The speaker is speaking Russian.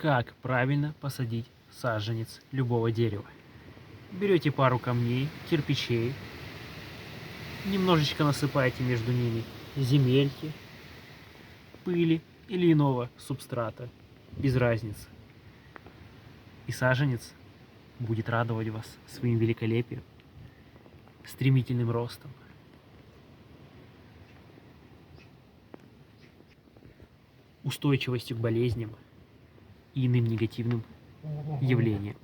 Как правильно посадить саженец любого дерева? Берете пару камней, кирпичей, немножечко насыпаете между ними земельки, пыли или иного субстрата, без разницы. И саженец будет радовать вас своим великолепием, стремительным ростом, устойчивостью к болезням и иным негативным явлениям.